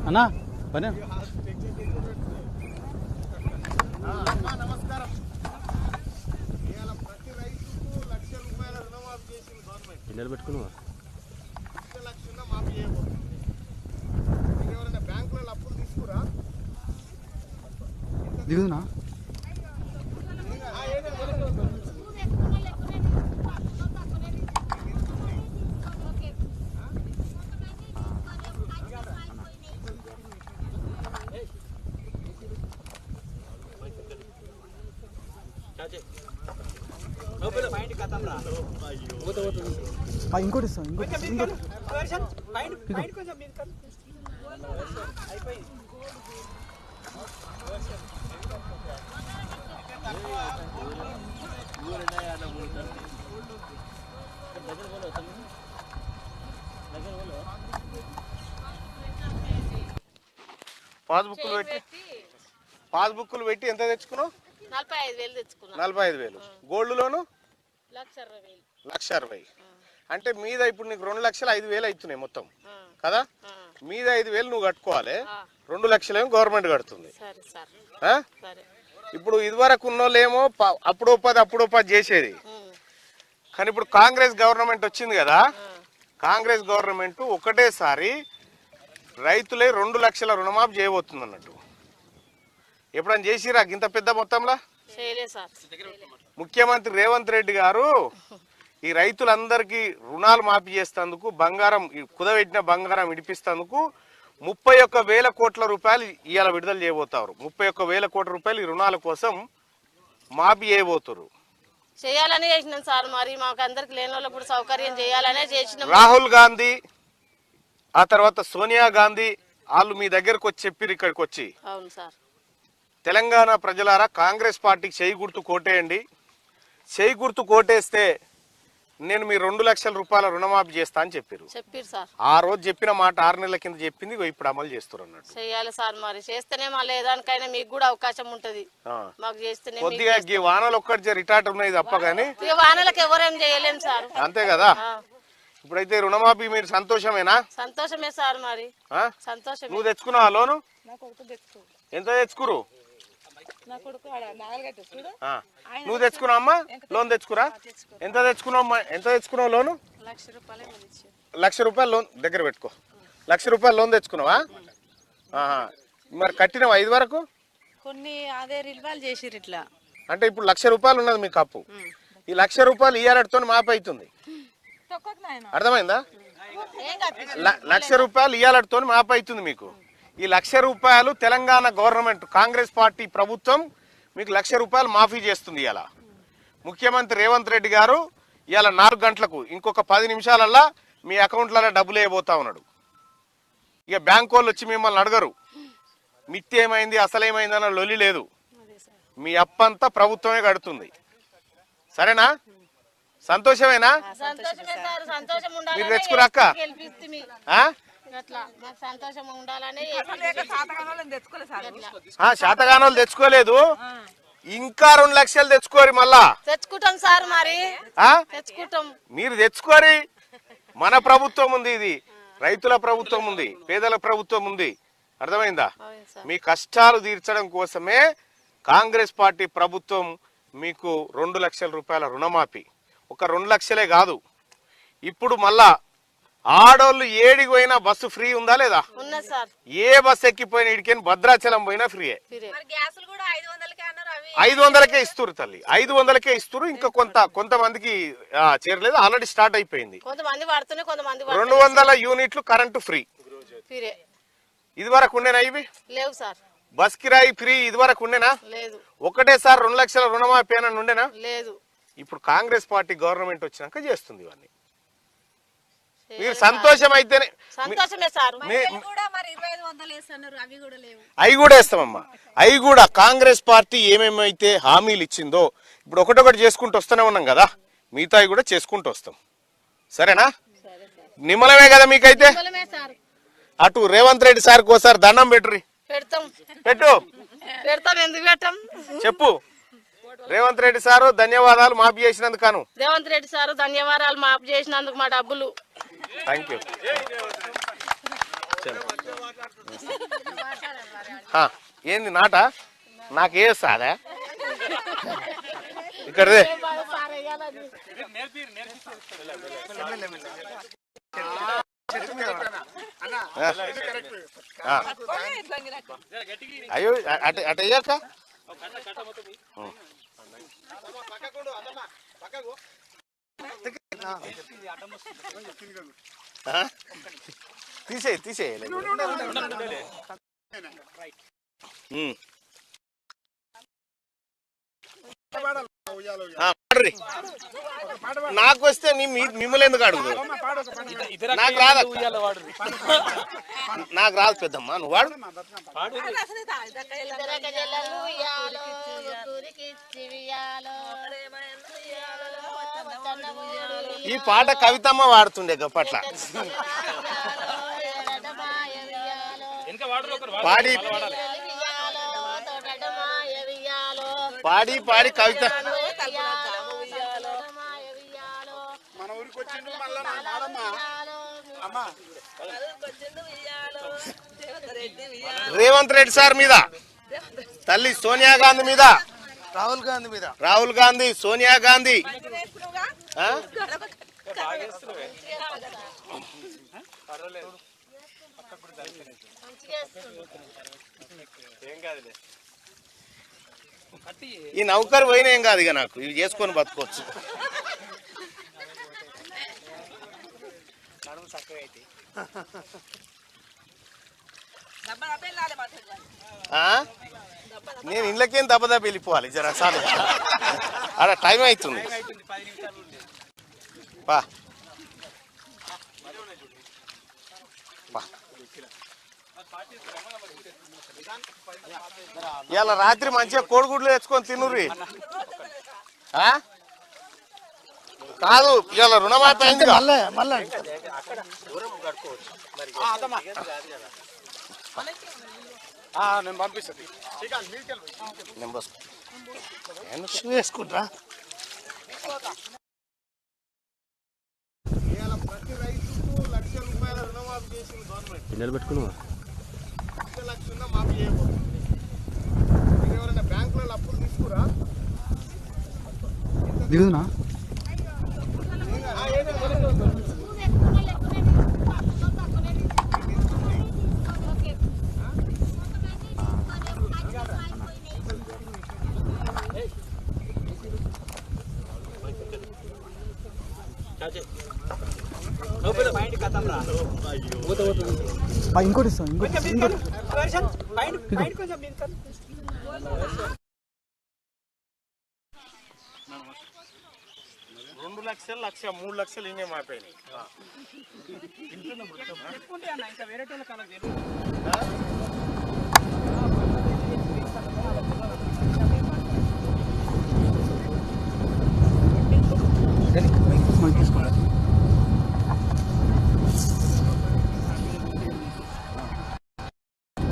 అన్నా పని నమస్కారం. ప్రతి రైతుకు ₹1,00,000 రుణమాఫీ చేసింది గవర్నమెంట్. పిల్లలు పెట్టుకున్నావా? ₹1,00,000 మాఫీ చేయబోతుంది. మీరు ఎవరైనా బ్యాంకులలో అప్పులు తీసుకురా? దిగునా ఇంకోటి ఇస్తాం ఇంకోటి పాస్బుక్లు పెట్టి ఎంత తెచ్చుకున్నావు? 45,000 తెచ్చుకున్నా. 45,000. గోల్డ్ లోను 1,60,000. 1,60,000. అంటే మీద ఇప్పుడు నీకు 2,05,000 అవుతున్నాయి మొత్తం కదా. మీద 5,000 నువ్వు కట్టుకోవాలి, 2,00,000 గవర్నమెంట్ కడుతుంది. ఇప్పుడు ఇదివరకు ఉన్నోళ్ళేమో అప్పుడో 10 చేసేది. కానీ ఇప్పుడు కాంగ్రెస్ గవర్నమెంట్ వచ్చింది కదా, కాంగ్రెస్ గవర్నమెంట్ ఒకటేసారి రైతులే 2,00,000 రుణమాఫీ చేయబోతుంది అన్నట్టు. ఎప్పుడైనా చేసిరా ఇంత పెద్ద మొత్తంలో? ముఖ్యమంత్రి రేవంత్ రెడ్డి గారు ఈ రైతులందరికీ రుణాలు మాఫీ చేసేందుకు, బంగారం కుదబెట్టిన బంగారం విడిపిస్తేందుకు 31,000 కోట్ల రూపాయలు ఇవాళ విడుదల చేయబోతారు. 31,000 కోట్ల రూపాయలు ఈ రుణాల కోసం మాఫీ చేయబోతారు. చేయాలనే చేసినాం సార్, మరి మాకు అందరికి లేని వాళ్ళకి కూడా సౌకర్యం చేయాలనే చేసినాం. రాహుల్ గాంధీ ఆ తర్వాత సోనియా గాంధీ వాళ్ళు మీ దగ్గరకు వచ్చి చెప్పిరు ఇక్కడికి వచ్చి, అవును సార్, తెలంగాణ ప్రజలారా కాంగ్రెస్ పార్టీకి చేయి గుర్తు కోటేయండి, చేయి గుర్తు కోటేస్తే నేను మీ 2,00,000 రూపాయల రుణమాఫీ చేస్తా అని చెప్పారు సార్. ఆ రోజు చెప్పిన మాట 6 నెలల కింద చెప్పింది ఇప్పుడు అమలు చేస్తారు అన్నట్టు. చేయాలి సార్, మరి చేస్తేనే మళ్ళీ ఏదానికైనా మీకు కూడా అవకాశం ఉంటది. మాకు చేస్తేనే కొద్దిగా ఈ వానలు ఒక్కటి రిటార్ట్ ఉన్నాయి తప్ప కానీ వానలకు ఎవరేం చేయలేం సార్. అంతే కదా. ఇప్పుడైతే రుణమాఫీ మీరు సంతోషమేనా? సంతోషమే సార్, మరి సంతోషం. నువ్వు తెచ్చుకున్నావా లోను? ఎంత తెచ్చుకురు? నువ్వు తెచ్చుకున్నావు అమ్మా లోన్? తెచ్చుకురా. ఎంత తెచ్చుకున్నావు? ఎంత తెచ్చుకున్నావు లోను? ₹1,00,000 లోన్ దగ్గర పెట్టుకో. ₹1,00,000 లోన్ తెచ్చుకున్నావా? మరి కట్టినావా 5 వరకు? కొన్ని అదే రిల్వాల్ చేసిరు ఇట్లా. అంటే ఇప్పుడు ₹1,00,000 ఉన్నది మీకు అప్పు. ఈ ₹1,00,000 ఇయ్యాలతో మాఫీ అవుతుంది. అర్థమైందా? ₹1,00,000 ఇయ్యాలతో మాఫీ అవుతుంది మీకు. ఈ ₹1,00,000 తెలంగాణ గవర్నమెంట్ కాంగ్రెస్ పార్టీ ప్రభుత్వం మీకు ₹1,00,000 మాఫీ చేస్తుంది. ఇలా ముఖ్యమంత్రి రేవంత్ రెడ్డి గారు ఇలా 4 గంటలకు ఇంకొక 10 నిమిషాలల్లా మీ అకౌంట్లలో డబ్బులు వేయబోతా ఉన్నాడు. ఇక బ్యాంక్ వాళ్ళు వచ్చి మిమ్మల్ని అడగరు మిత్తి ఏమైంది అసలేమైంది అన్న లొల్లి లేదు. మీ అప్పంతా ప్రభుత్వమే కడుతుంది. సరేనా? సంతోషమేనా? మీరు తెచ్చుకురాక్క శాతగానోళ్ళు తెచ్చుకోలేదు, ఇంకా 2,00,000 తెచ్చుకోరి మళ్ళా తెచ్చుకుంటాం సార్. మరి తెచ్చుకుంటాం, మీరు తెచ్చుకోరి. మన ప్రభుత్వం ఉంది, ఇది రైతుల ప్రభుత్వం ఉంది, పేదల ప్రభుత్వం ఉంది. అర్థమైందా? మీ కష్టాలు తీర్చడం కోసమే కాంగ్రెస్ పార్టీ ప్రభుత్వం మీకు 2,00,000 రూపాయల రుణమాఫీ. ఒక 2,00,000 కాదు, ఇప్పుడు మళ్ళా ఆడోళ్ళు ఏడికి పోయినా బస్సు ఫ్రీ ఉందా లేదా? ఏ బస్సు ఎక్కిపోయినా ఇడికని భద్రాచలం పోయినా ఫ్రీయే. 500కే ఇస్తురు తల్లి, 500కే ఇస్తురు. ఇంకా కొంతమందికి చేరలేదు, ఆల్రెడీ స్టార్ట్ అయిపోయింది. 200 యూనిట్లు కరెంటు ఫ్రీ. ఇది వరకు ఉండేనా? ఇవి లేవు సార్. బస్ కిరాయి ఫ్రీ ఇది వరకు ఉండేనా? లేదు. ఒకటేసారి 2,00,000 రుణమాఫీ అని ఉండేనా? లేదు. ఇప్పుడు కాంగ్రెస్ పార్టీ గవర్నమెంట్ వచ్చినాక చేస్తుంది ఇవన్నీ. మీరు సంతోషం అయితేనే. అవి కూడా వేస్తామమ్మా, అవి కూడా కాంగ్రెస్ పార్టీ ఏమేమైతే హామీలు ఇచ్చిందో ఇప్పుడు ఒకటొకటి చేసుకుంటూ వస్తూనే ఉన్నాం కదా, మిగతా కూడా చేసుకుంటూ వస్తాం. సరేనా? నిమ్మలమే కదా మీకైతే. అటు రేవంత్ రెడ్డి సార్కి ఒకసారి దండం పెట్టుర్రి. పెట్టు. ఎందుకు పెట్టం చెప్పు. రేవంత్ రెడ్డి సారు ధన్యవాదాలు మాఫీ చేసినందుకు. రేవంత్ రెడ్డి సారు ధన్యవాదాలు మాఫీ చేసినందుకు మా డబ్బులు. Thank you. ఏంది నాట నాకే సాదా ఇక్కడదే అయ్యో అటు అయ్యాక తీసేయి నాకు వస్తే మిమ్మల్ని ఎందుకు అడుగు? నాకు రాదు, నాకు రాదు పెద్దమ్మా, నువ్వు వాడు. ఈ పాట కవితమ్మ వాడుతుండే గప్పట్ల. పాడి పాడి పాడి కవిత రేవంత్ రెడ్డి సార్ మీద, తల్లి సోనియా గాంధీ మీద, రాహుల్ గాంధీ సోనియా గాంధీ ఈ నౌకరు పోయినా ఏం కాదు, ఇక నాకు ఇవి చేసుకొని బతుకోవచ్చు. నేను ఇళ్ళకేం దెబ్బ వెళ్ళిపోవాలి జర సార్, అలా టైం అవుతుంది. పా ఇవాళ రాత్రి మంచిగా కోడిగుడ్లు తెచ్చుకొని తినుర్రి. కాదు ఇవాళ రుణమాఫీ అయింది. నేను పంపిస్తాను వేసుకుంటా. ప్రతి రైతుకు ₹1,00,000 రుణమాఫీ చేసింది గవర్నమెంట్. పెట్టుకున్నా లక్ష ఉన్నా మాఫీ చేయబోతుంది. మీరు ఎవరైనా బ్యాంకులలో అప్పులు తీసుకురా దిగునా? ఇంకోటి ఇస్తాం, ఇంకోటి 2 లక్షలు 3 లక్షలు ఇన్నే మాపోయినాయి.